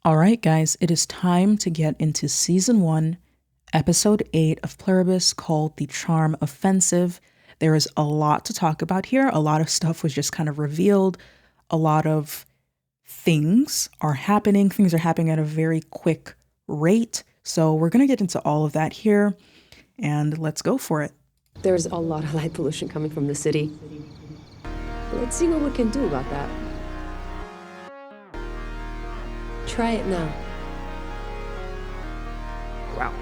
All right, guys, it is time to get into season 1, episode 8 of Pluribus called The Charm Offensive. There is a lot to talk about here. A lot of stuff was just kind of revealed. A lot of things are happening. Things are happening at a very quick rate. So we're going to get into all of that here and let's go for it. There's a lot of light pollution coming from the city. Let's see what we can do about that. Try it now. Wow.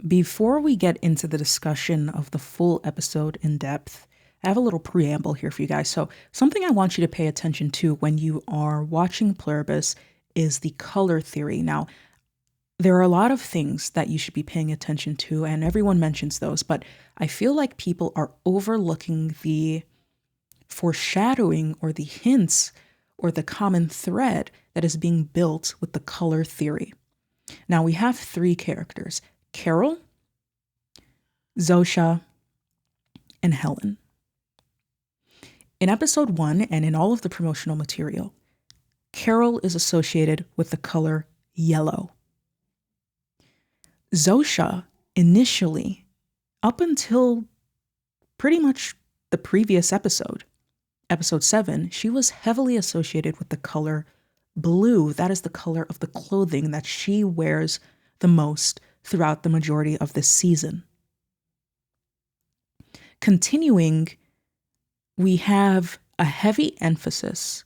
Before we get into the discussion of the full episode in depth, I have a little preamble here for you guys. So something I want you to pay attention to when you are watching Pluribus is the color theory. Now, there are a lot of things that you should be paying attention to, and everyone mentions those, but I feel like people are overlooking the foreshadowing or the hints or the common thread that is being built with the color theory. Now, we have 3 characters: Carol, Zosha, and Helen. In episode 1 and in all of the promotional material, Carol is associated with the color yellow. Zosha, initially, up until pretty much the previous episode, episode 7, she was heavily associated with the color blue. That is the color of the clothing that she wears the most throughout the majority of this season. Continuing, we have a heavy emphasis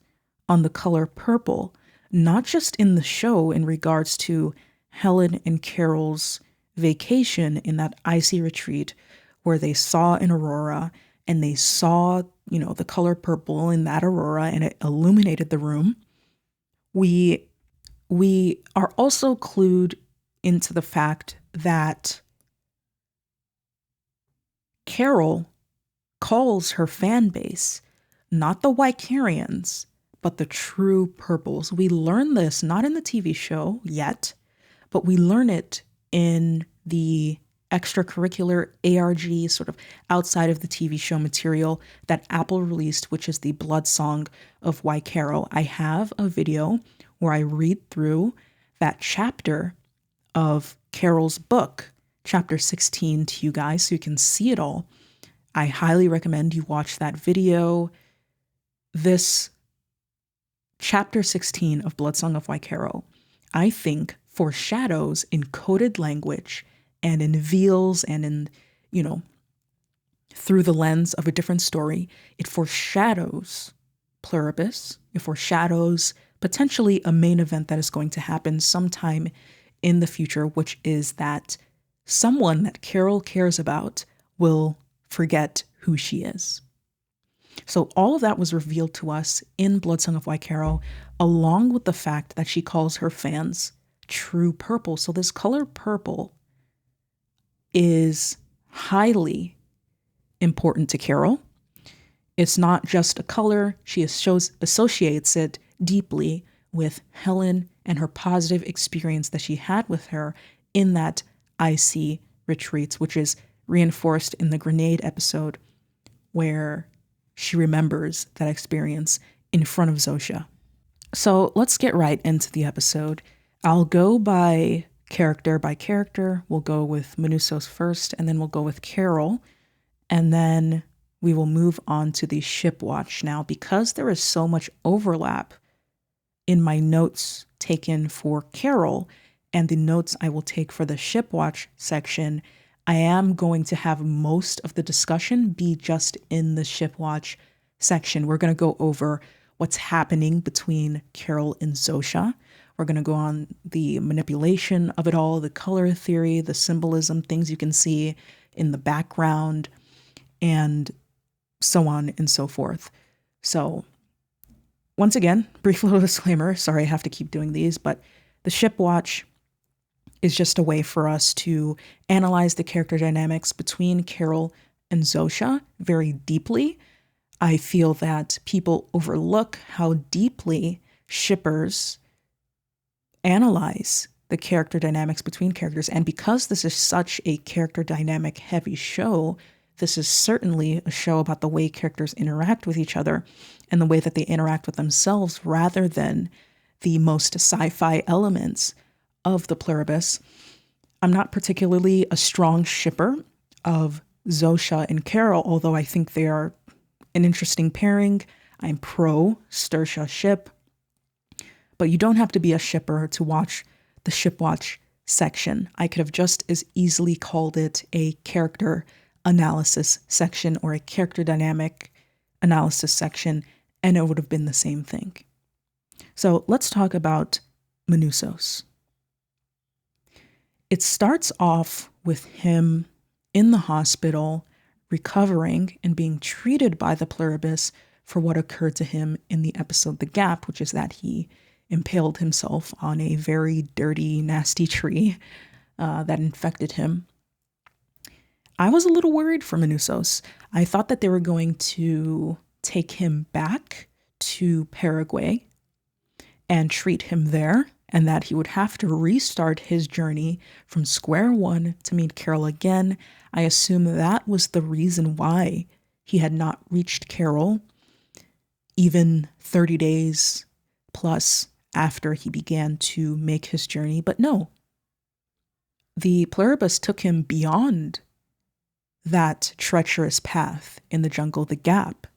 on the color purple, not just in the show in regards to Helen and Carol's vacation in that icy retreat where they saw an aurora and they saw, the color purple in that aurora and it illuminated the room. We are also clued into the fact that Carol calls her fan base not the Vicarians, but the true purples. We learn this not in the TV show yet, but we learn it in the extracurricular ARG, sort of outside of the TV show material that Apple released, which is the Blood Song of Carol. I have a video where I read through that chapter of Carol's book, chapter 16, to you guys so you can see it all. I highly recommend you watch that video. This chapter 16 of Blood Song of Carol, I think, foreshadows in coded language and in veils and in, through the lens of a different story. It foreshadows Pluribus. It foreshadows potentially a main event that is going to happen sometime in the future, which is that someone that Carol cares about will forget who she is. So all of that was revealed to us in Blood Song of Carol, along with the fact that she calls her fans true purple. So this color purple is highly important to Carol. It's not just a color. She associates it deeply with Helen and her positive experience that she had with her in that icy retreat, which is reinforced in the grenade episode where she remembers that experience in front of Zosha. So let's get right into the episode. I'll go by character. We'll go with Manusos first, and then we'll go with Carol, and then we will move on to the Shipwatch. Now, because there is so much overlap in my notes taken for Carol and the notes I will take for the Shipwatch section, I am going to have most of the discussion be just in the Shipwatch section. We're going to go over what's happening between Carol and Zosha. We're going to go on the manipulation of it all, the color theory, the symbolism, things you can see in the background, and so on and so forth. So once again, brief little disclaimer. Sorry, I have to keep doing these, but the Shipwatch is just a way for us to analyze the character dynamics between Carol and Zosha very deeply. I feel that people overlook how deeply shippers analyze the character dynamics between characters. And because this is such a character dynamic heavy show, This is certainly a show about the way characters interact with each other and the way that they interact with themselves rather than the most sci-fi elements of the Pluribus. I'm not particularly a strong shipper of Zosha and Carol, although I think they are an interesting pairing. I'm pro Stersha ship. But you don't have to be a shipper to watch the Shipwatch section. I could have just as easily called it a character analysis section or a character dynamic analysis section, and it would have been the same thing. So let's talk about Manousos. It starts off with him in the hospital, recovering and being treated by the Pluribus for what occurred to him in the episode The Gap, which is that he impaled himself on a very dirty, nasty tree that infected him. I was a little worried for Manousos. I thought that they were going to take him back to Paraguay and treat him there, and that he would have to restart his journey from square one to meet Carol again. I assume that was the reason why he had not reached Carol even 30 days plus after he began to make his journey. But no, the Pluribus took him beyond that treacherous path in the jungle, the Gap,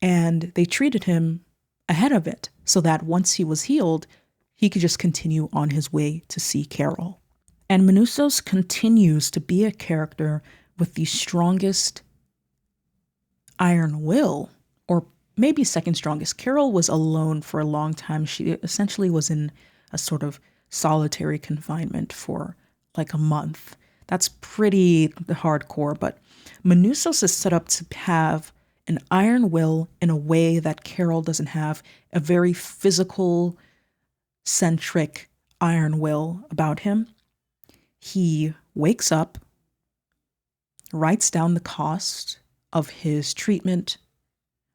and they treated him ahead of it so that once he was healed, he could just continue on his way to see Carol. And Manousos continues to be a character with the strongest iron will, or maybe second strongest. Carol was alone for a long time. She essentially was in a sort of solitary confinement for like a month. That's pretty hardcore, but Manousos is set up to have an iron will in a way that Carol doesn't have, a very physical centric iron will about him. He wakes up, writes down the cost of his treatment,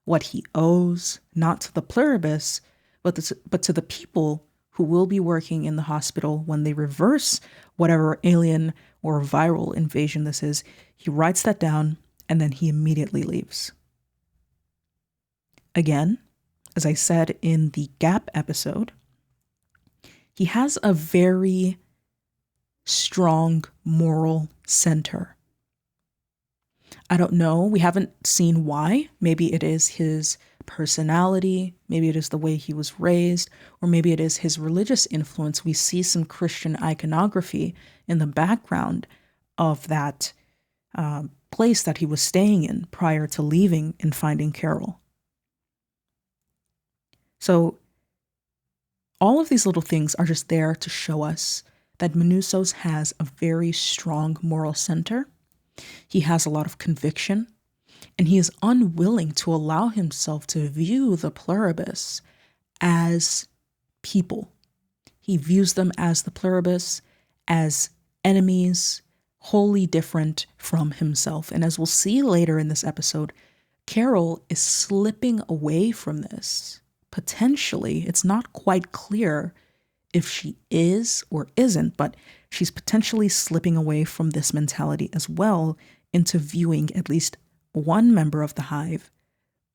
what he owes, not to the Pluribus, but to the people who will be working in the hospital when they reverse whatever alien or viral invasion this is. He writes that down, and then he immediately leaves. Again, as I said in the Gap episode, he has a very strong moral center. I don't know. We haven't seen why. Maybe it is his personality. Maybe it is the way he was raised, or maybe it is his religious influence. We see some Christian iconography in the background of that place that he was staying in prior to leaving and finding Carol. So all of these little things are just there to show us that Manousos has a very strong moral center. He has a lot of conviction, and he is unwilling to allow himself to view the Pluribus as people. He views them as the Pluribus, as enemies, wholly different from himself. And as we'll see later in this episode, Carol is slipping away from this. Potentially, it's not quite clear if she is or isn't, but she's potentially slipping away from this mentality as well into viewing at least one member of the hive,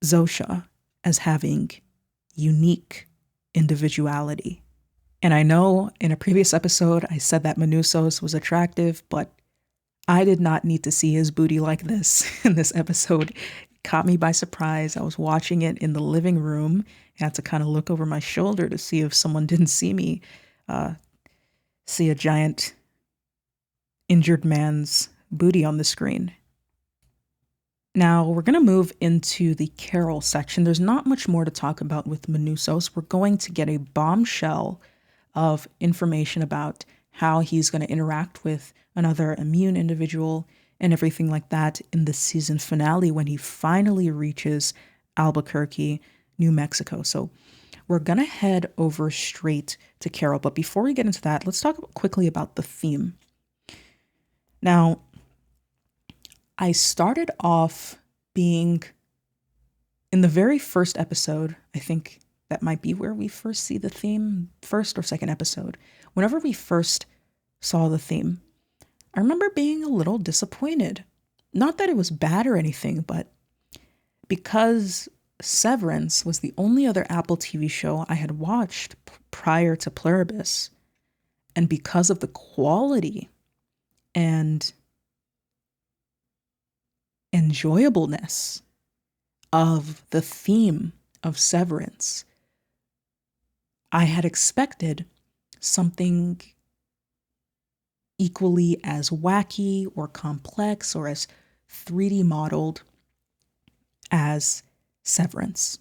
Zosha, as having unique individuality. And I know in a previous episode I said that Manousos was attractive, but I did not need to see his booty like this in this episode. It caught me by surprise. I was watching it in the living room. I had to kind of look over my shoulder to see if someone didn't see me see a giant injured man's booty on the screen. Now we're going to move into the Carol section. There's not much more to talk about with Manousos. We're going to get a bombshell of information about how he's going to interact with another immune individual and everything like that in the season finale when he finally reaches Albuquerque, New Mexico. So we're going to head over straight to Carol. But before we get into that, let's talk quickly about the theme. Now, I started off being in the very first episode. I think that might be where we first see the theme, first or second episode. Whenever we first saw the theme, I remember being a little disappointed Not that it was bad or anything, but because Severance was the only other Apple TV show I had watched prior to Pluribus, and because of the quality and enjoyableness of the theme of Severance, I had expected something equally as wacky or complex or as 3D modeled as Severance.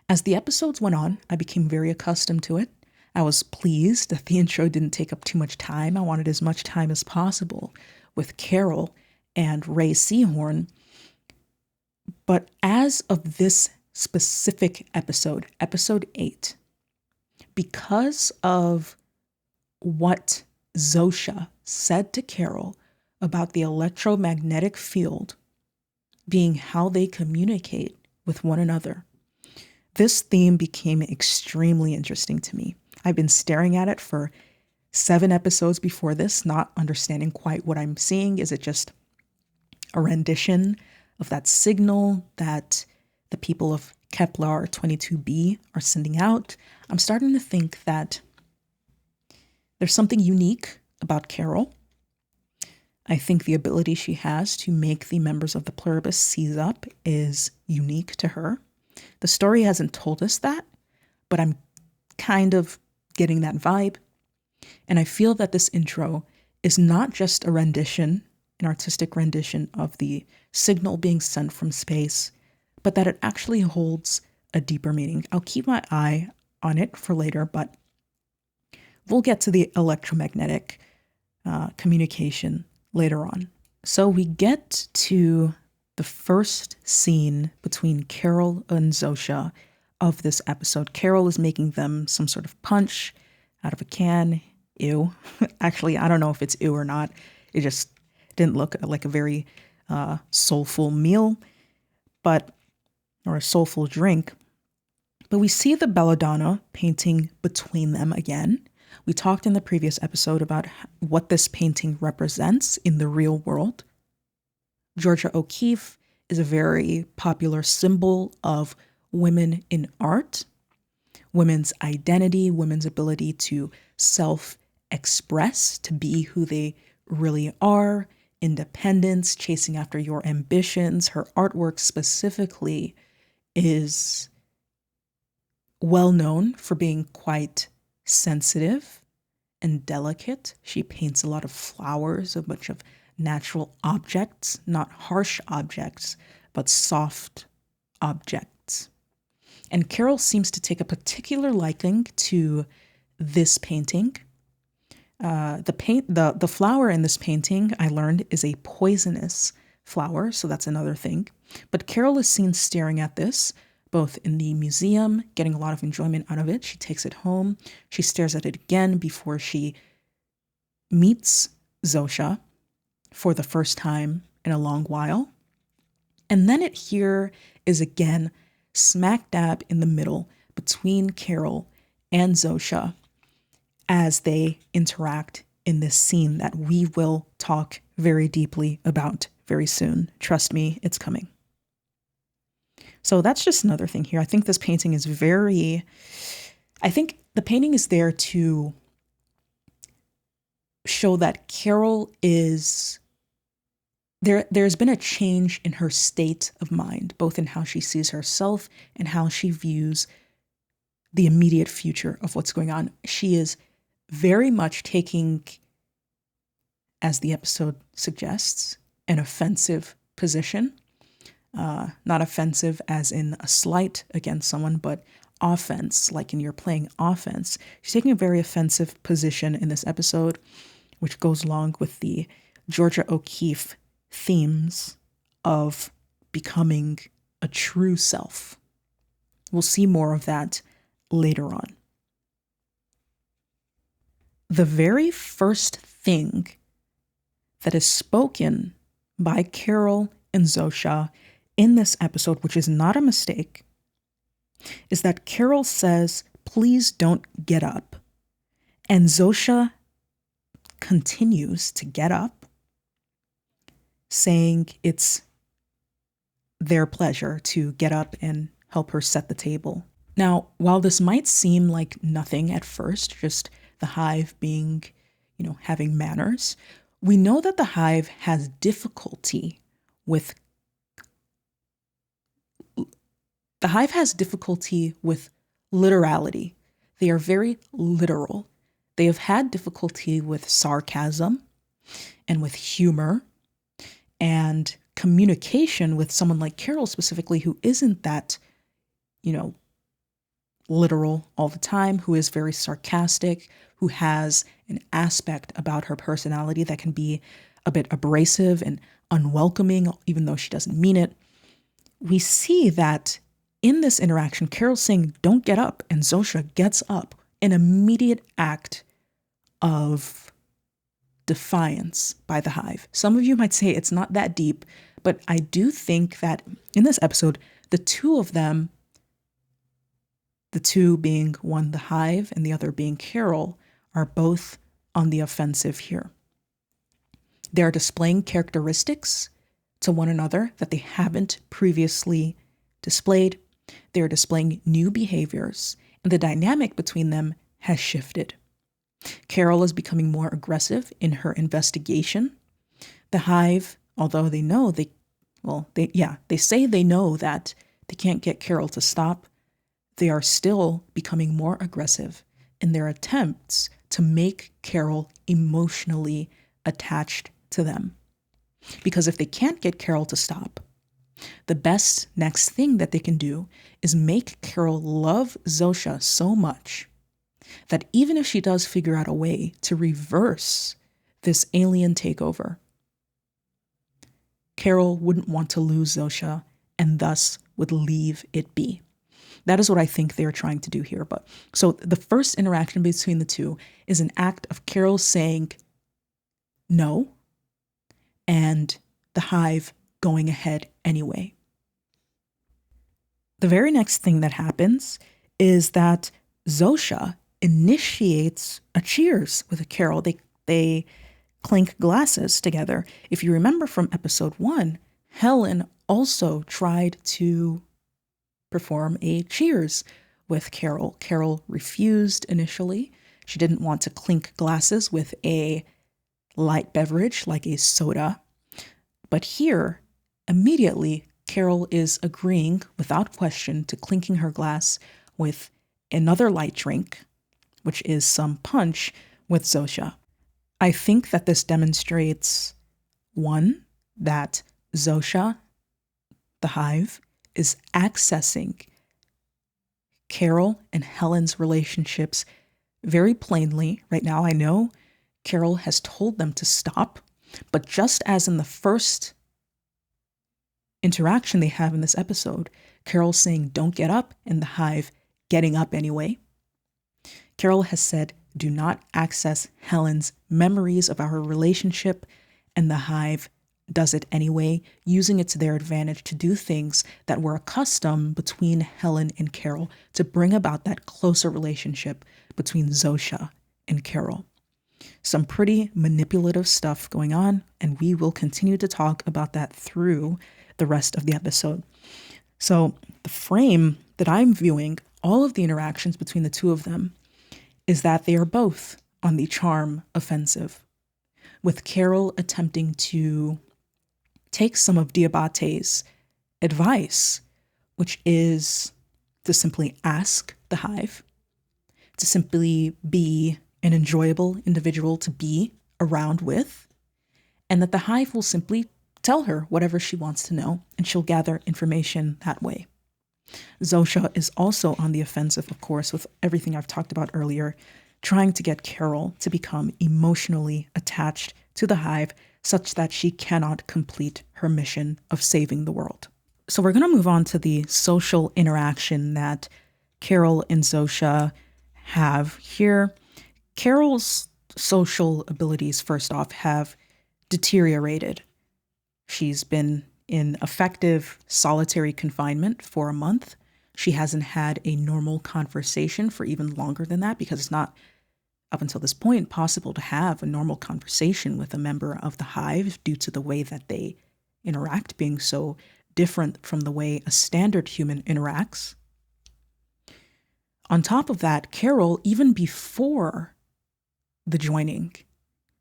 As the episodes went on, I became very accustomed to it. I was pleased that the intro didn't take up too much time. I wanted as much time as possible with Carol and Ray Seahorn. But as of this specific episode, episode 8, because of what Zosha said to Carol about the electromagnetic field being how they communicate with one another, this theme became extremely interesting to me. I've been staring at it for 7 episodes before this, not understanding quite what I'm seeing. Is it just a rendition of that signal that the people of Kepler 22b are sending out? I'm starting to think that there's something unique about Carol. I think the ability she has to make the members of the Pluribus seize up is unique to her. The story hasn't told us that, but I'm kind of getting that vibe. And I feel that this intro is not just a rendition, an artistic rendition of the signal being sent from space, but that it actually holds a deeper meaning. I'll keep my eye on it for later, but we'll get to the electromagnetic communication later on. So we get to the first scene between Carol and Zosha of this episode. Carol is making them some sort of punch out of a can. Ew. Actually, I don't know if it's ew or not. It just didn't look like a very soulful meal, or a soulful drink. But we see the belladonna painting between them again. We talked in the previous episode about what this painting represents in the real world. Georgia O'Keeffe is a very popular symbol of women in art, women's identity, women's ability to self-express, to be who they really are, independence, chasing after your ambitions. Her artwork specifically is well known for being quite sensitive and delicate. She paints a lot of flowers, a bunch of natural objects, not harsh objects, but soft objects. And Carol seems to take a particular liking to this painting. The flower in this painting, I learned, is a poisonous flower, so that's another thing. But Carol is seen staring at this, both in the museum, getting a lot of enjoyment out of it. She takes it home. She stares at it again before she meets Zosha for the first time in a long while. And then it here is again smack dab in the middle between Carol and Zosha as they interact in this scene that we will talk very deeply about very soon. Trust me, it's coming. So that's just another thing here. I think this painting is the painting is there to show that Carol is, there's been a change in her state of mind, both in how she sees herself and how she views the immediate future of what's going on. She is very much taking, as the episode suggests, an offensive position. Not offensive as in a slight against someone, but offense, like in you're playing offense. She's taking a very offensive position in this episode, which goes along with the Georgia O'Keeffe themes of becoming a true self. We'll see more of that later on. The very first thing that is spoken by Carol and Zosha in this episode, which is not a mistake, is that Carol says, "Please don't get up." And Zosha continues to get up saying it's their pleasure to get up and help her set the table. Now, while this might seem like nothing at first, just the hive being, having manners, we know that the hive has difficulty with literality. They are very literal. They have had difficulty with sarcasm and with humor and communication with someone like Carol specifically, who isn't that, literal all the time, who is very sarcastic, who has an aspect about her personality that can be a bit abrasive and unwelcoming, even though she doesn't mean it. We see that in this interaction, Carol's saying, "Don't get up," and Zosha gets up, an immediate act of defiance by the hive. Some of you might say it's not that deep, but I do think that in this episode, the two of them, the two being one the hive and the other being Carol, are both on the offensive here. They're displaying characteristics to one another that they haven't previously displayed. They're displaying new behaviors, and the dynamic between them has shifted. Carol is becoming more aggressive in her investigation. The hive, although they know they say they know that they can't get Carol to stop, they are still becoming more aggressive in their attempts to make Carol emotionally attached to them. Because if they can't get Carol to stop, the best next thing that they can do is make Carol love Zosha so much that even if she does figure out a way to reverse this alien takeover, Carol wouldn't want to lose Zosha and thus would leave it be. That is what I think they're trying to do here. But so the first interaction between the two is an act of Carol saying no and the hive going ahead anyway. The very next thing that happens is that Zosha initiates a cheers with a Carol. They clink glasses together. If you remember from episode 1, Helen also tried to perform a cheers with Carol. Carol refused initially. She didn't want to clink glasses with a light beverage like a soda. But here, immediately, Carol is agreeing without question to clinking her glass with another light drink, which is some punch, with Zosha. I think that this demonstrates, one, that Zosha, the hive, is accessing Carol and Helen's relationships very plainly. Right now, I know Carol has told them to stop, but just as in the first interaction they have in this episode, Carol saying, "Don't get up," and the hive getting up anyway. Carol has said, "Do not access Helen's memories of our relationship," and the hive does it anyway, using it to their advantage to do things that were a custom between Helen and Carol to bring about that closer relationship between Zosha and Carol. Some pretty manipulative stuff going on, and we will continue to talk about that through the rest of the episode. So the frame that I'm viewing all of the interactions between the two of them is that they are both on the charm offensive, with Carol attempting to take some of Diabate's advice, which is to simply ask the hive, to simply be an enjoyable individual to be around with, and that the hive will simply tell her whatever she wants to know, and she'll gather information that way. Zosha is also on the offensive, of course, with everything I've talked about earlier, trying to get Carol to become emotionally attached to the hive such that she cannot complete her mission of saving the world. So we're going to move on to the social interaction that Carol and Zosha have here. Carol's social abilities, first off, have deteriorated. She's been in effective solitary confinement for a month. She hasn't had a normal conversation for even longer than that because it's not up until this point, possible to have a normal conversation with a member of the hive due to the way that they interact being so different from the way a standard human interacts. On top of that, Carol, even before the joining,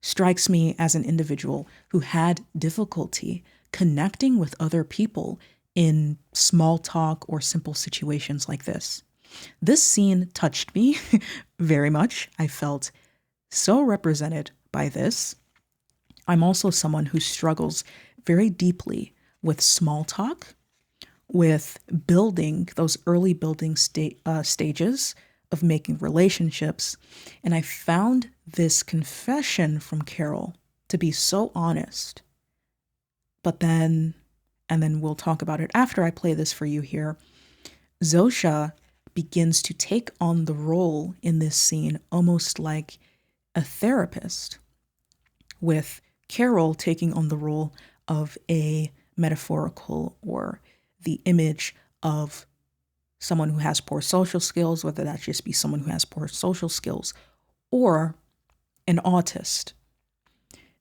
strikes me as an individual who had difficulty connecting with other people in small talk or simple situations like this. This scene touched me very much. I felt so represented by this. I'm also someone who struggles very deeply with small talk, with building those early building stages of making relationships. And I found this confession from Carol to be so honest. But then, and then we'll talk about it after I play this for you here, Zosha begins to take on the role in this scene almost like a therapist, with Carol taking on the role of a metaphorical or the image of someone who has poor social skills, whether that just be someone who has poor social skills or an autist.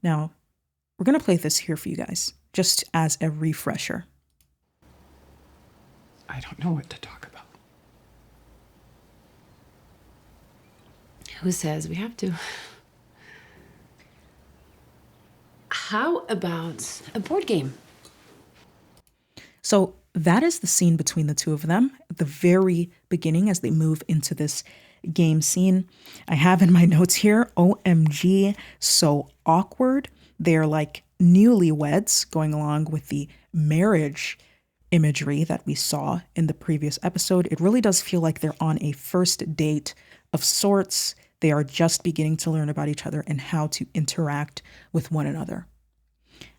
Now, we're going to play this here for you guys, just as a refresher. I don't know what to talk about. Who says we have to? How about a board game? So that is the scene between the two of them at the very beginning as they move into this game scene. I have in my notes here, OMG, so awkward. They're like newlyweds going along with the marriage imagery that we saw in the previous episode. It really does feel like they're on a first date of sorts. They are just beginning to learn about each other and how to interact with one another.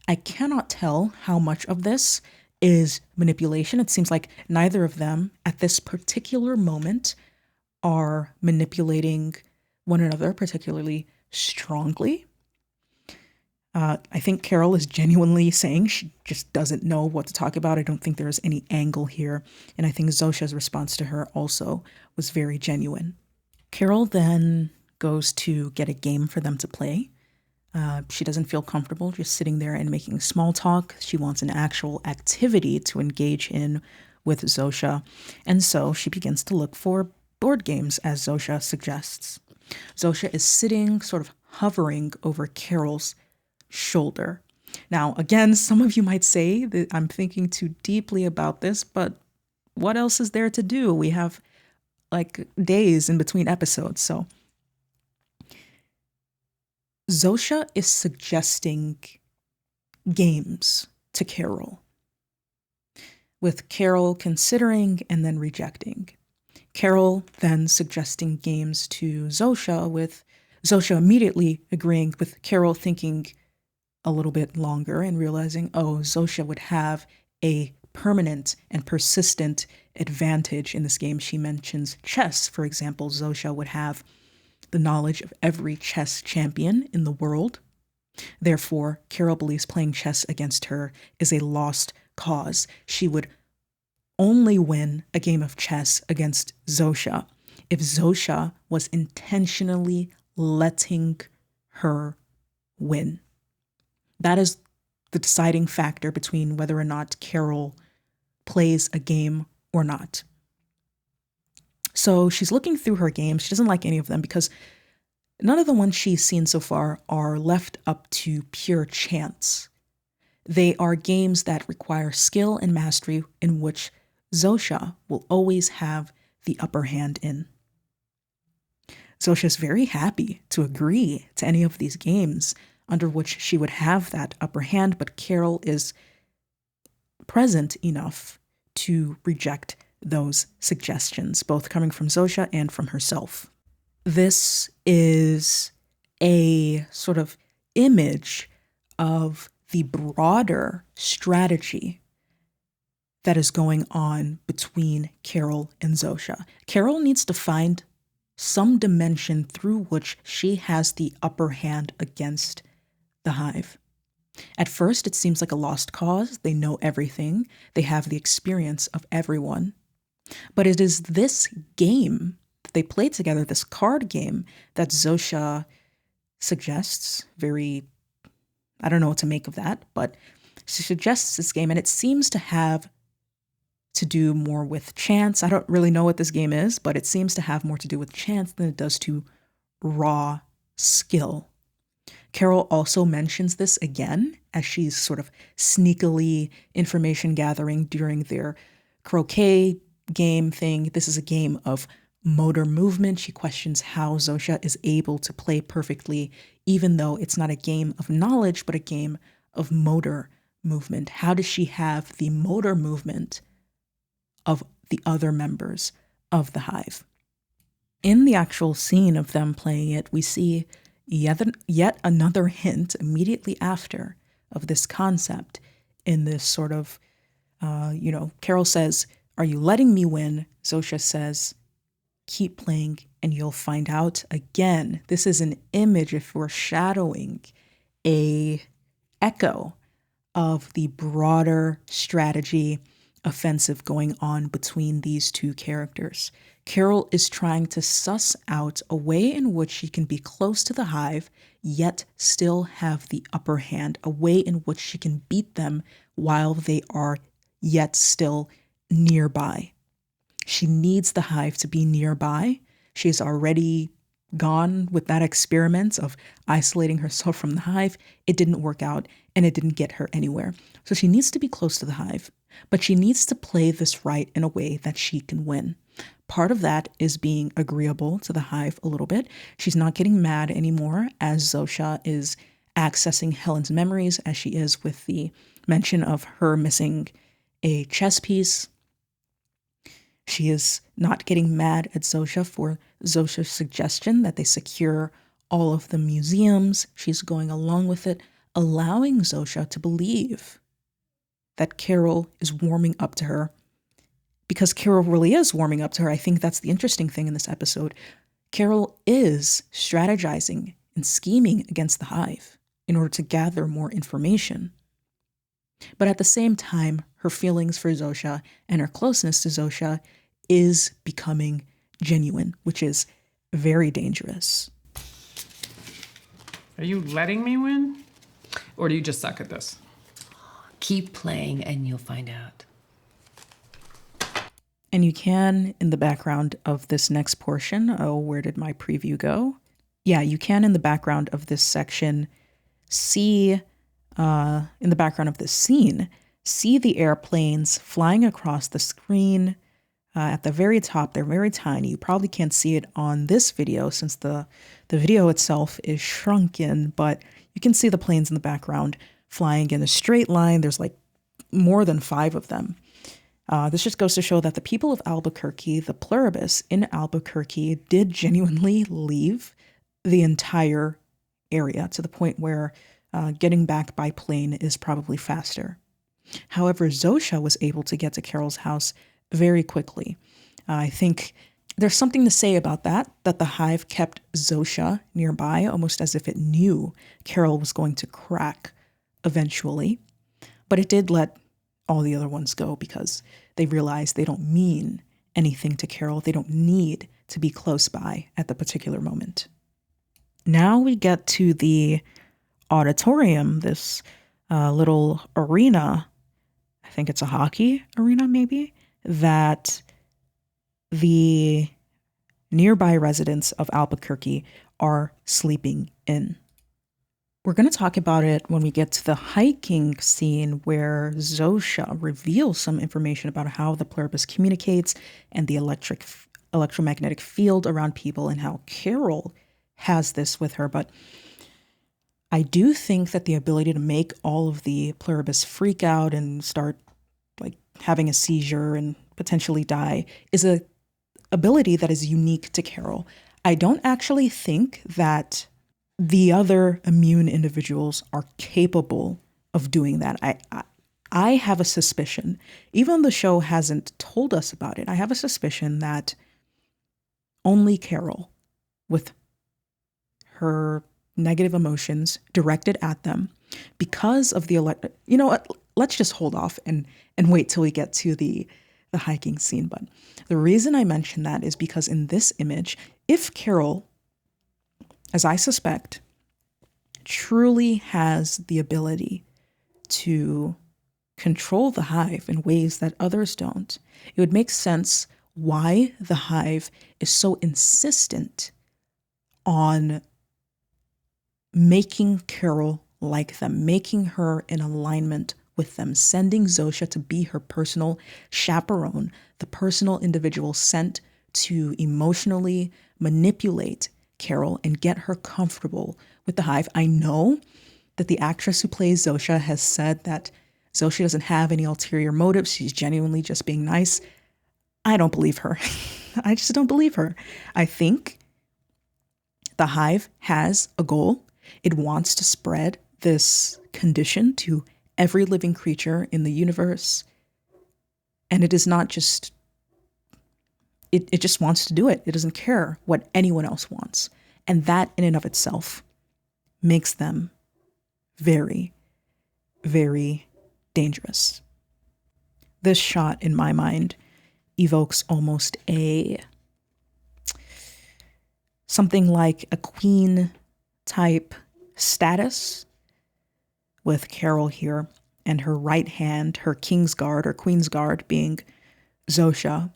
I cannot tell how much of this is manipulation. It seems like neither of them at this particular moment are manipulating one another particularly strongly. I think Carol is genuinely saying she just doesn't know what to talk about. I don't think there's any angle here. And I think Zosha's response to her also was very genuine. Carol then goes to get a game for them to play. She doesn't feel comfortable just sitting there and making small talk. She wants an actual activity to engage in with Zosha. And so she begins to look for board games, as Zosha suggests. Zosha is sitting, sort of hovering over Carol's shoulder. Now, again, some of you might say that I'm thinking too deeply about this, but what else is there to do? We have like days in between episodes, so Zosha is suggesting games to Carol, with Carol considering and then rejecting. Carol then suggesting games to Zosha, with Zosha immediately agreeing, with Carol thinking a little bit longer and realizing, oh, Zosha would have a permanent and persistent advantage in this game. She mentions chess, for example. Zosha would have the knowledge of every chess champion in the world. Therefore, Carol believes playing chess against her is a lost cause. She would only win a game of chess against Zosha if Zosha was intentionally letting her win. That is the deciding factor between whether or not Carol plays a game or not. So she's looking through her games. She doesn't like any of them because none of the ones she's seen so far are left up to pure chance. They are games that require skill and mastery in which Zosha will always have the upper hand in. Zosha's very happy to agree to any of these games under which she would have that upper hand, but Carol is present enough to reject those suggestions, both coming from Zosha and from herself. This is a sort of image of the broader strategy that is going on between Carol and Zosha. Carol needs to find some dimension through which she has the upper hand against the hive. At first, it seems like a lost cause. They know everything. They have the experience of everyone. But it is this game they play together this card game that Zosha suggests. I don't know what to make of that, but she suggests this game, and it seems to have to do more with chance. I don't really know what this game is, but it seems to have more to do with chance than it does to raw skill. Carol also mentions this again as she's sort of sneakily information gathering during their croquet game thing. This is a game of motor movement. She questions how Zosha is able to play perfectly, even though it's not a game of knowledge, but a game of motor movement. How does she have the motor movement of the other members of the hive? In the actual scene of them playing it, we see yet another hint immediately after of this concept in this sort of, Carol says, "Are you letting me win?" Zosha says, "Keep playing and you'll find out." Again, this is an image of foreshadowing a echo of the broader strategy offensive going on between these two characters. Carol is trying to suss out a way in which she can be close to the hive, yet still have the upper hand, a way in which she can beat them while they are yet still nearby. She needs the hive to be nearby. She's already gone with that experiment of isolating herself from the hive. It didn't work out, and it didn't get her anywhere. So she needs to be close to the hive, but she needs to play this right in a way that she can win. Part of that is being agreeable to the hive a little bit. She's not getting mad anymore as Zosha is accessing Helen's memories, as she is with the mention of her missing a chess piece. She is not getting mad at Zosha for Zosha's suggestion that they secure all of the museums. She's going along with it, allowing Zosha to believe that Carol is warming up to her, because Carol really is warming up to her. I think that's the interesting thing in this episode. Carol is strategizing and scheming against the hive in order to gather more information. But at the same time, her feelings for Zosha and her closeness to Zosha is becoming genuine, which is very dangerous. Are you letting me win? Or do you just suck at this? Keep playing and you'll find out. And you can, in the background of this next portion, where did my preview go? Yeah, you can, in the background of this section, see, in the background of this scene, see the airplanes flying across the screen at the very top. They're very tiny. You probably can't see it on this video since the video itself is shrunken, but you can see the planes in the background flying in a straight line. There's like more than 5 of them. This just goes to show that the people of Albuquerque, the Pluribus in Albuquerque, did genuinely leave the entire area to the point where getting back by plane is probably faster. However, Zosha was able to get to Carol's house very quickly. I think there's something to say about that the hive kept Zosha nearby, almost as if it knew Carol was going to crack eventually. But it did let all the other ones go because they realize they don't mean anything to Carol. They don't need to be close by at the particular moment. Now we get to the auditorium, this little arena. I think it's a hockey arena, maybe, that the nearby residents of Albuquerque are sleeping in. We're going to talk about it when we get to the hiking scene where Zosha reveals some information about how the Pluribus communicates and the electromagnetic field around people and how Carol has this with her. But I do think that the ability to make all of the Pluribus freak out and start like having a seizure and potentially die is a ability that is unique to Carol. I don't actually think that the other immune individuals are capable of doing that. I have a suspicion, even though the show hasn't told us about it, I have a suspicion that only Carol, with her negative emotions directed at them, because of the you know what, let's just hold off and wait till we get to the the hiking scene. But the reason I mention that is because in this image, if Carol, as I suspect, truly has the ability to control the hive in ways that others don't, it would make sense why the hive is so insistent on making Carol like them, making her in alignment with them, sending Zosha to be her personal chaperone, the personal individual sent to emotionally manipulate Carol and get her comfortable with the hive. I know that the actress who plays Zosha has said that Zosha doesn't have any ulterior motives. She's genuinely just being nice. I don't believe her. I just don't believe her. I think the hive has a goal. It wants to spread this condition to every living creature in the universe. And it is not just, it just wants to do it. It doesn't care what anyone else wants. And that in and of itself makes them very, very dangerous. This shot, in my mind, evokes almost something like a queen type status, with Carol here and her right hand, her king's guard or queen's guard, being Zosha,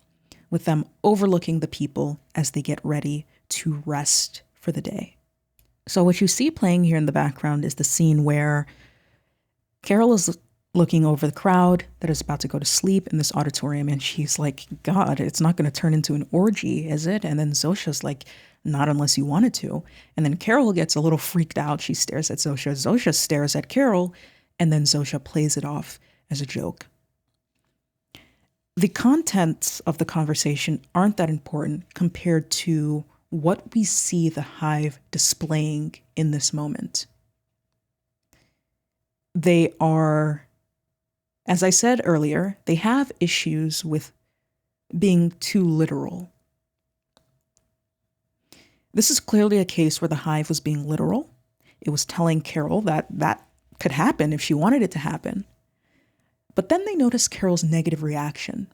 with them overlooking the people as they get ready to rest for the day. So what you see playing here in the background is the scene where Carol is looking over the crowd that is about to go to sleep in this auditorium, and she's like, God, it's not going to turn into an orgy, is it? And then Zosha's like, not unless you wanted to. And then Carol gets a little freaked out. She stares at Zosha. Zosha stares at Carol, and then Zosha plays it off as a joke. The contents of the conversation aren't that important compared to what we see the hive displaying in this moment. They are, as I said earlier, they have issues with being too literal. This is clearly a case where the hive was being literal. It was telling Carol that that could happen if she wanted it to happen. But then they notice Carol's negative reaction,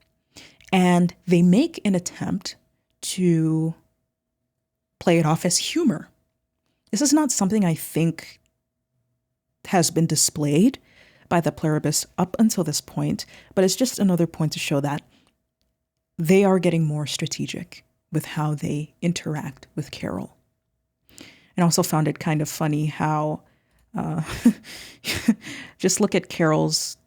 and they make an attempt to play it off as humor. This is not something I think has been displayed by the Pluribus up until this point, but it's just another point to show that they are getting more strategic with how they interact with Carol. And also found it kind of funny how just look at Carol's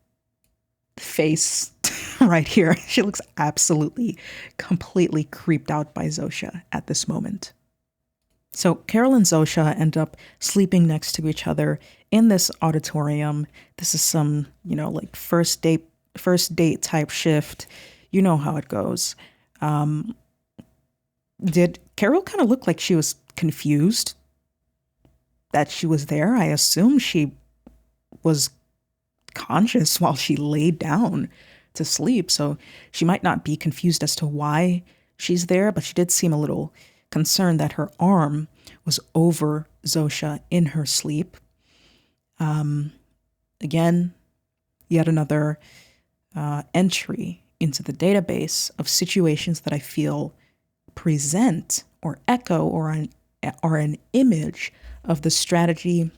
face right here. She looks absolutely, completely creeped out by Zosha at this moment. So Carol and Zosha end up sleeping next to each other in this auditorium. This is some, like first date type shift. You know how it goes. Did Carol kind of look like she was confused that she was there? I assume she was conscious while she laid down to sleep, so she might not be confused as to why she's there, but she did seem a little concerned that her arm was over Zosha in her sleep. Again, yet another entry into the database of situations that I feel present or echo or are an image of the strategy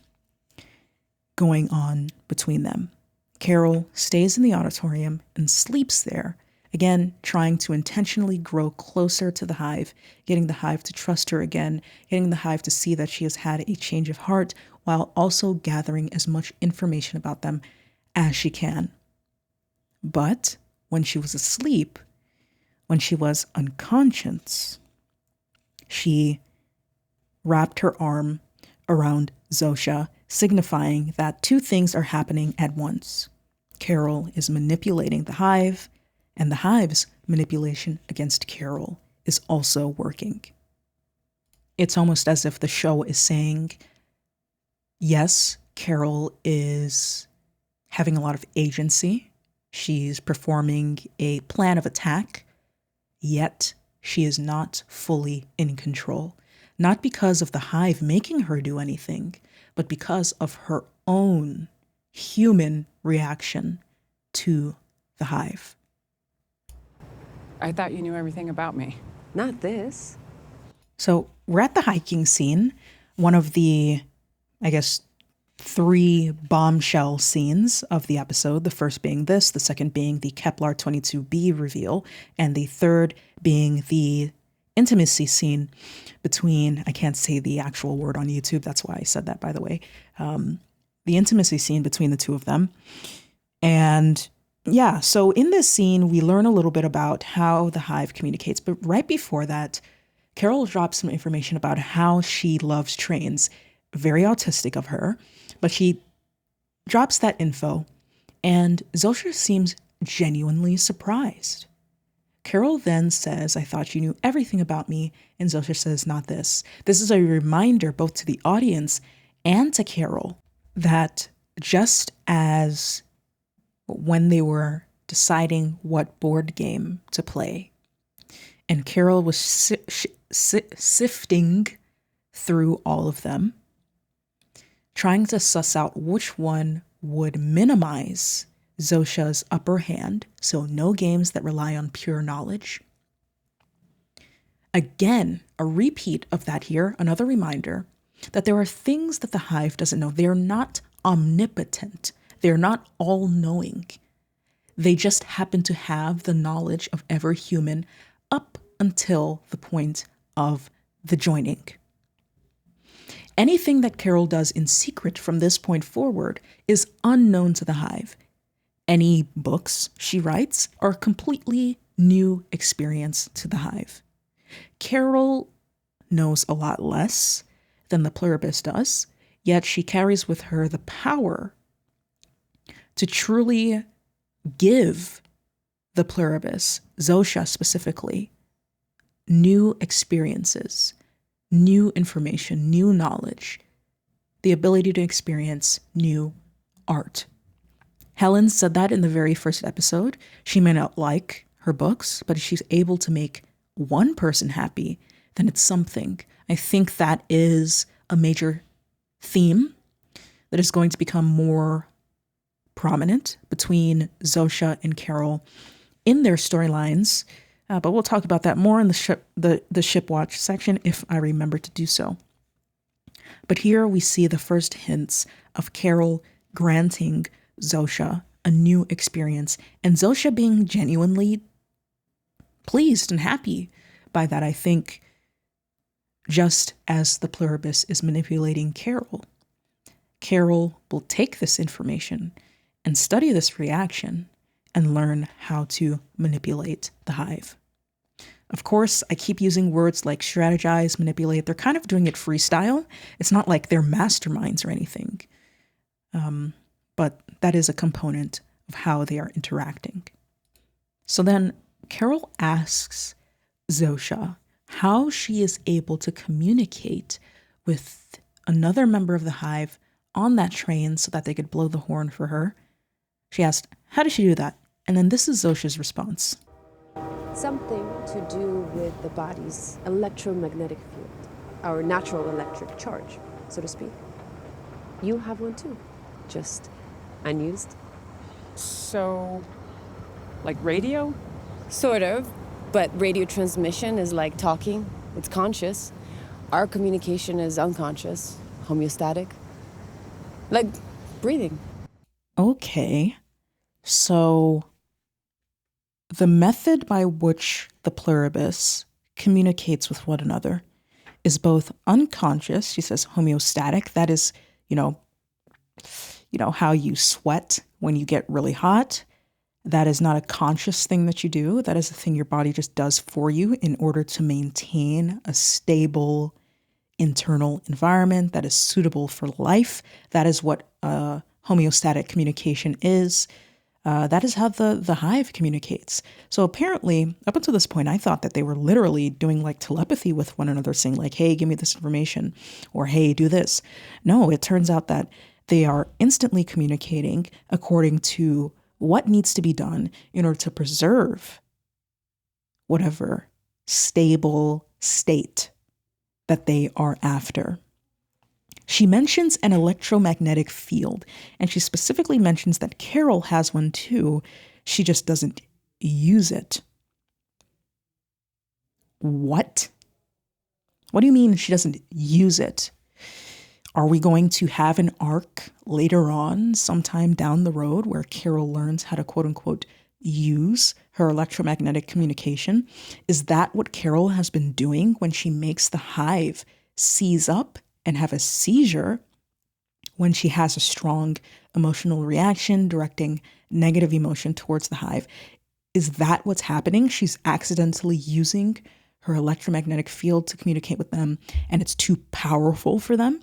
going on between them. Carol stays in the auditorium and sleeps there, again, trying to intentionally grow closer to the hive, getting the hive to trust her again, getting the hive to see that she has had a change of heart, while also gathering as much information about them as she can. But when she was asleep, when she was unconscious, she wrapped her arm around Zosha, signifying that two things are happening at once. Carol is manipulating the hive, and the hive's manipulation against Carol is also working. It's almost as if the show is saying, yes, Carol is having a lot of agency. She's performing a plan of attack, yet she is not fully in control. Not because of the hive making her do anything, but because of her own human reaction to the hive. I thought you knew everything about me. Not this. So we're at the hiking scene, one of the, I guess, 3 bombshell scenes of the episode. The first being this, the second being the Kepler 22b reveal, and the third being the intimacy scene between, I can't say the actual word on YouTube, that's why I said that, by the way, the intimacy scene between the two of them. And yeah, so in this scene, we learn a little bit about how the hive communicates. But right before that, Carol drops some information about how she loves trains. Very autistic of her, but she drops that info, and Zosha seems genuinely surprised. Carol then says, I thought you knew everything about me, and Zosha says, not this. This is a reminder both to the audience and to Carol that just as when they were deciding what board game to play, and Carol was sifting through all of them, trying to suss out which one would minimize Zosha's upper hand, so no games that rely on pure knowledge. Again, a repeat of that here, another reminder that there are things that the hive doesn't know. They're not omnipotent. They're not all-knowing. They just happen to have the knowledge of every human up until the point of the joining. Anything that Carol does in secret from this point forward is unknown to the hive. Any books she writes are a completely new experience to the hive. Carol knows a lot less than the Pluribus does, yet she carries with her the power to truly give the Pluribus, Zosha specifically, new experiences, new information, new knowledge, the ability to experience new art. Helen said that in the very first episode. She may not like her books, but if she's able to make one person happy, then it's something. I think that is a major theme that is going to become more prominent between Zosha and Carol in their storylines. But we'll talk about that more in the Shipwatch section if I remember to do so. But here we see the first hints of Carol granting Zosha a new experience, and Zosha being genuinely pleased and happy by that. I think just as the Pluribus is manipulating Carol, Carol will take this information and study this reaction and learn how to manipulate the hive. Of course, I keep using words like strategize, manipulate. They're kind of doing it freestyle. It's not like they're masterminds or anything. But that is a component of how they are interacting. So then Carol asks Zosha how she is able to communicate with another member of the hive on that train so that they could blow the horn for her. She asked, how does she do that? And then this is Zosha's response. Something to do with the body's electromagnetic field, our natural electric charge, so to speak. You have one too, just unused. So, like radio? Sort of, but radio transmission is like talking. It's conscious. Our communication is unconscious, homeostatic. Like breathing. Okay, so the method by which the Pluribus communicates with one another is both unconscious. She says homeostatic. That is, you know how you sweat when you get really hot. That is not a conscious thing that you do. That is a thing your body just does for you in order to maintain a stable internal environment that is suitable for life. That is what homeostatic communication is. That is how the hive communicates. So apparently, up until this point, I thought that they were literally doing like telepathy with one another, saying like, hey, give me this information, or hey, do this. No, it turns out that they are instantly communicating according to what needs to be done in order to preserve whatever stable state that they are after. She mentions an electromagnetic field, and she specifically mentions that Carol has one too. She just doesn't use it. What? What do you mean she doesn't use it? Are we going to have an arc later on, sometime down the road, where Carol learns how to quote unquote use her electromagnetic communication? Is that what Carol has been doing when she makes the hive seize up and have a seizure when she has a strong emotional reaction directing negative emotion towards the hive? Is that what's happening? She's accidentally using her electromagnetic field to communicate with them, and it's too powerful for them?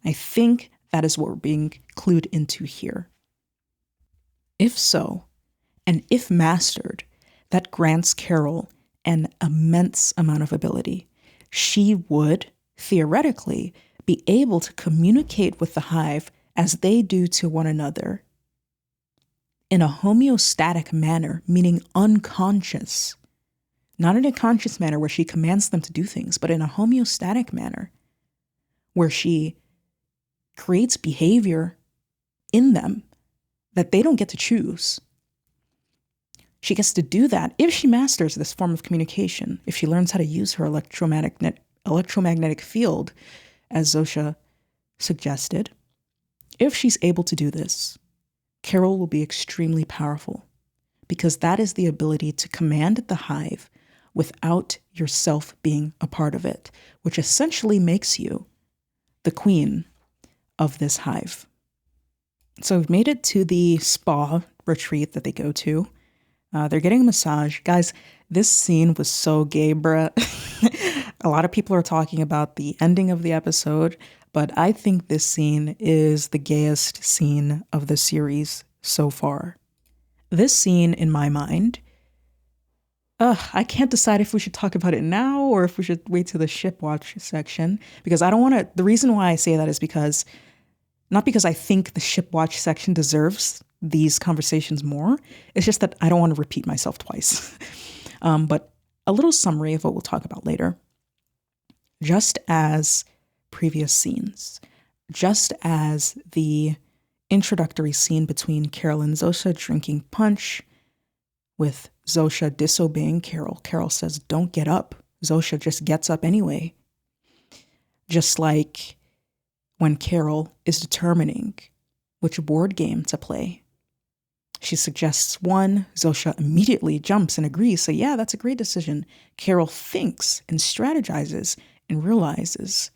I think that is what we're being clued into here. If so, and if mastered, that grants Carol an immense amount of ability. She would, theoretically, be able to communicate with the hive as they do to one another in a homeostatic manner, meaning unconscious. Not in a conscious manner where she commands them to do things, but in a homeostatic manner where she creates behavior in them that they don't get to choose. She gets to do that if she masters this form of communication, if she learns how to use her electromagnetic field, as Zosha suggested. If she's able to do this, Carol will be extremely powerful, because that is the ability to command the hive without yourself being a part of it, which essentially makes you the queen of this hive. So we've made it to the spa retreat that they go to. They're getting a massage. Guys, this scene was so gay, bruh. A lot of people are talking about the ending of the episode, but I think this scene is the gayest scene of the series so far. This scene, in my mind, I can't decide if we should talk about it now or if we should wait to the Shipwatch section, because I don't want to. The reason why I say that is because, not because I think the Shipwatch section deserves these conversations more. It's just that I don't want to repeat myself twice. But a little summary of what we'll talk about later. Just as previous scenes, just as the introductory scene between Carol and Zosha drinking punch, with Zosha disobeying Carol. Carol says, "Don't get up." Zosha just gets up anyway. Just like when Carol is determining which board game to play. She suggests one. Zosha immediately jumps and agrees. So yeah, that's a great decision. Carol thinks and strategizes and realizes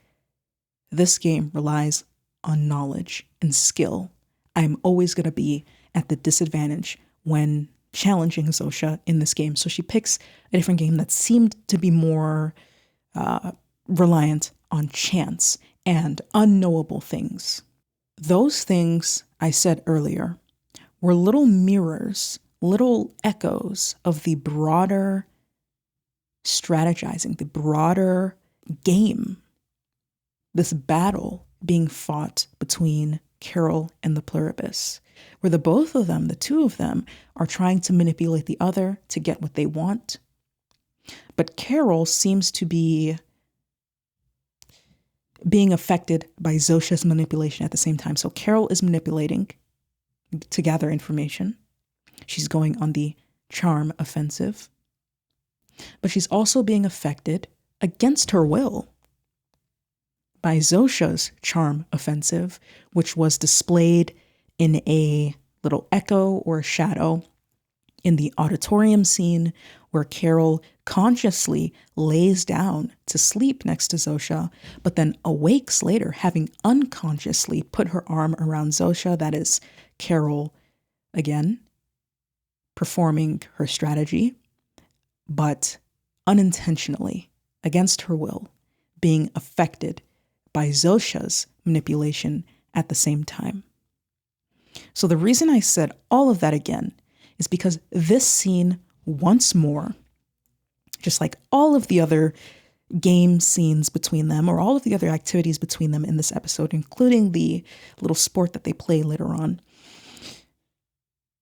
this game relies on knowledge and skill. I'm always going to be at the disadvantage when challenging Zosha in this game. So she picks a different game that seemed to be more reliant on chance and unknowable things. Those things I said earlier were little mirrors, little echoes of the broader strategizing, the broader game, this battle being fought between Carol and the Pluribus, where the both of them, the two of them, are trying to manipulate the other to get what they want. But Carol seems to be being affected by Zosha's manipulation at the same time. So Carol is manipulating to gather information. She's going on the charm offensive. But she's also being affected against her will by Zosha's charm offensive, which was displayed in a little echo or shadow in the auditorium scene where Carol consciously lays down to sleep next to Zosha, but then awakes later, having unconsciously put her arm around Zosha. That is Carol, again, performing her strategy, but unintentionally, against her will, being affected by Zosha's manipulation at the same time. So the reason I said all of that again is because this scene, once more, just like all of the other game scenes between them, or all of the other activities between them in this episode, including the little sport that they play later on,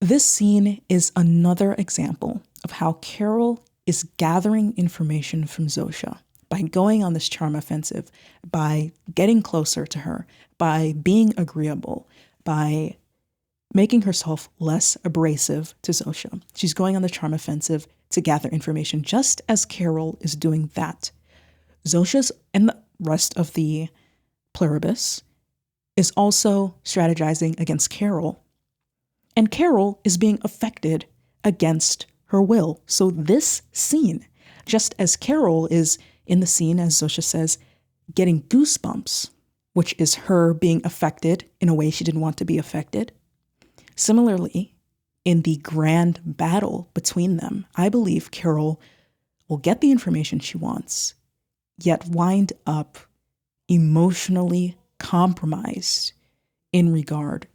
this scene is another example of how Carol is gathering information from Zosha by going on this charm offensive, by getting closer to her, by being agreeable, by making herself less abrasive to Zosha. She's going on the charm offensive to gather information, just as Carol is doing that. Zosha's and the rest of the Pluribus is also strategizing against Carol, and Carol is being affected against her will. So this scene, just as Carol is in the scene, as Zosha says, getting goosebumps, which is her being affected in a way she didn't want to be affected. Similarly, in the grand battle between them, I believe Carol will get the information she wants, yet wind up emotionally compromised in regard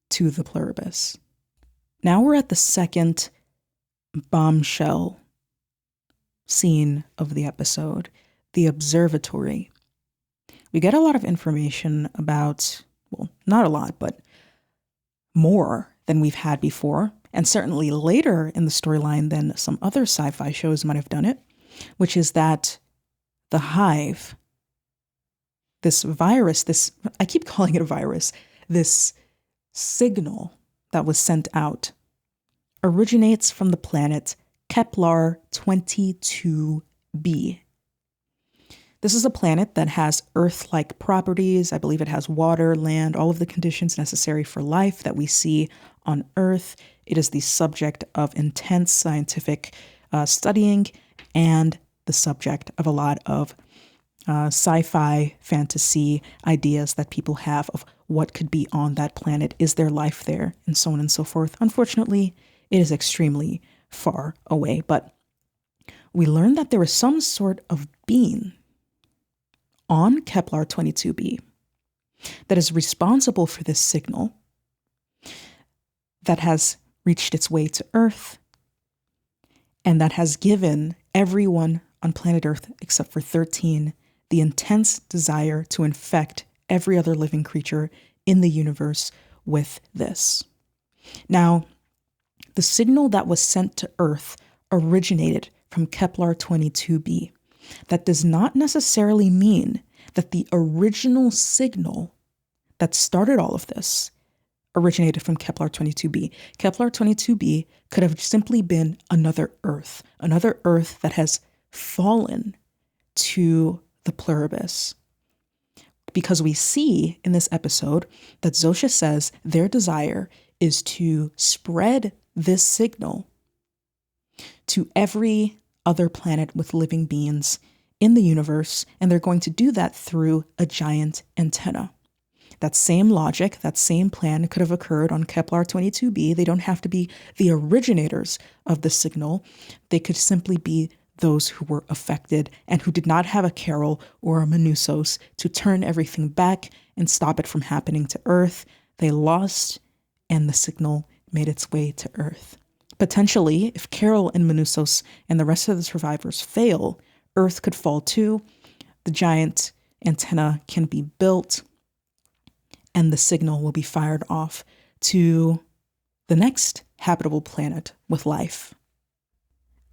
to the Pluribus. Now we're at the second bombshell scene of the episode, the observatory. We get a lot of information about, well, not a lot, but more than we've had before, and certainly later in the storyline than some other sci-fi shows might have done it, which is that the hive, this virus, I keep calling it a virus, this signal that was sent out originates from the planet Kepler 22b. This is a planet that has Earth-like properties. I believe it has water, land, all of the conditions necessary for life that we see on Earth. It is the subject of intense scientific studying and the subject of a lot of sci-fi fantasy ideas that people have of what could be on that planet. Is there life there? And so on and so forth. Unfortunately, it is extremely far away, but we learned that there is some sort of being on Kepler 22b that is responsible for this signal that has reached its way to Earth and that has given everyone on planet Earth, except for 13, the intense desire to infect every other living creature in the universe with this. Now, the signal that was sent to Earth originated from Kepler 22b. That does not necessarily mean that the original signal that started all of this originated from Kepler 22b. Kepler 22b could have simply been another Earth that has fallen to the Pluribus. Because we see in this episode that Zosha says their desire is to spread this signal to every other planet with living beings in the universe, and they're going to do that through a giant antenna. That same logic, that same plan could have occurred on Kepler 22b. They don't have to be the originators of the signal. They could simply be those who were affected and who did not have a Carol or a Manusos to turn everything back and stop it from happening to Earth. They lost, and the signal made its way to Earth. Potentially, if Carol and Manusos and the rest of the survivors fail, Earth could fall too. The giant antenna can be built, and the signal will be fired off to the next habitable planet with life.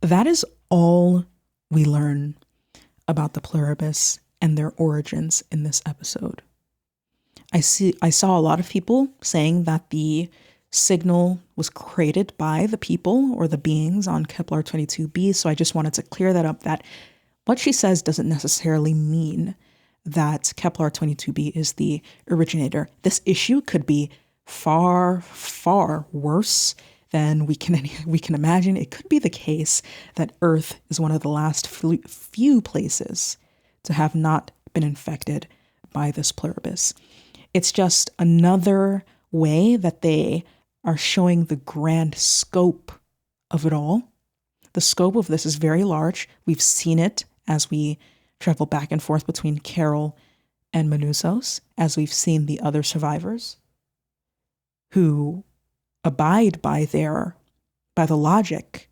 That is all we learn about the Pluribus and their origins in this episode. I saw a lot of people saying that the signal was created by the people or the beings on Kepler 22b, so I just wanted to clear that up, that what she says doesn't necessarily mean that Kepler 22b is the originator. This issue could be far, far worse than we can imagine. It could be the case that Earth is one of the last few places to have not been infected by this Pluribus. It's just another way that they are showing the grand scope of it all. The scope of this is very large. We've seen it as we travel back and forth between Carol and Manusos, as we've seen the other survivors who abide by the logic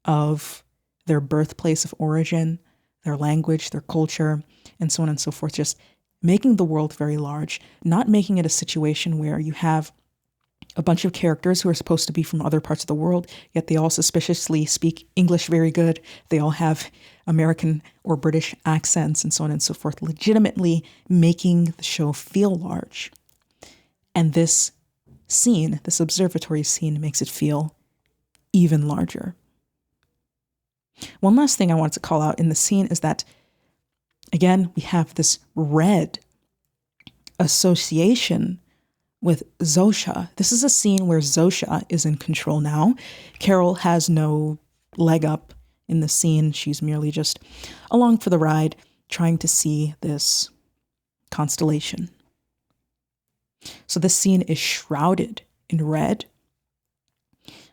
of their birthplace of origin, their language, their culture, and so on and so forth, just making the world very large, not making it a situation where you have a bunch of characters who are supposed to be from other parts of the world, yet they all suspiciously speak English very good. They all have American or British accents and so on and so forth, legitimately making the show feel large. And this scene, this observatory scene, makes it feel even larger. One last thing I wanted to call out in the scene is that, again, we have this red association with Zosha. This is a scene where Zosha is in control now. Carol has no leg up in the scene. She's merely just along for the ride, trying to see this constellation. So this scene is shrouded in red.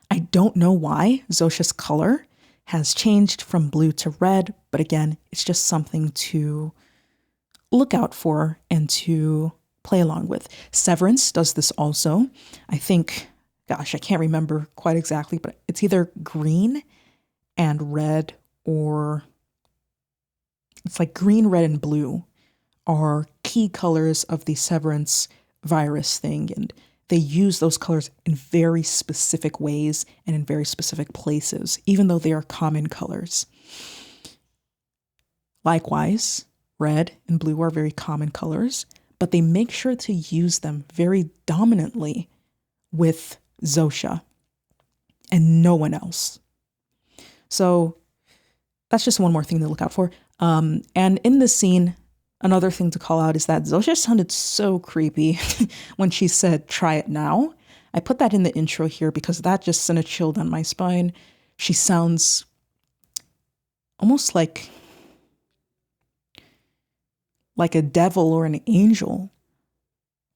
I don't know why Zosha's color has changed from blue to red, but again, it's just something to look out for and to play along with. Severance does this also. I think, gosh, I can't remember quite exactly, but it's either green and red, or it's like green, red, and blue are key colors of the Severance virus thing, and they use those colors in very specific ways and in very specific places, even though they are common colors. Likewise, red and blue are very common colors, but they make sure to use them very dominantly with Zosha and no one else. So that's just one more thing to look out for. And in this scene, another thing to call out is that Zosha sounded so creepy when she said, "Try it now." I put that in the intro here because that just sent a chill down my spine. She sounds almost like a devil or an angel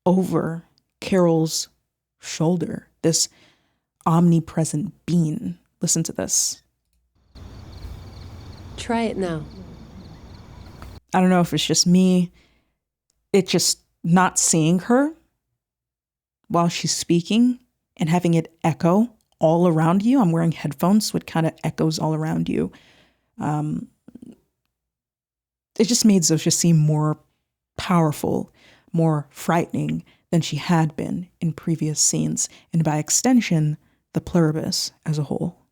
over Carol's shoulder, this omnipresent being. Listen to this. Try it now. I don't know if it's just me. It just not seeing her while she's speaking and having it echo all around you. I'm wearing headphones, so it kind of echoes all around you. It just made Zosha seem more powerful, more frightening than she had been in previous scenes, and by extension, the Pluribus as a whole.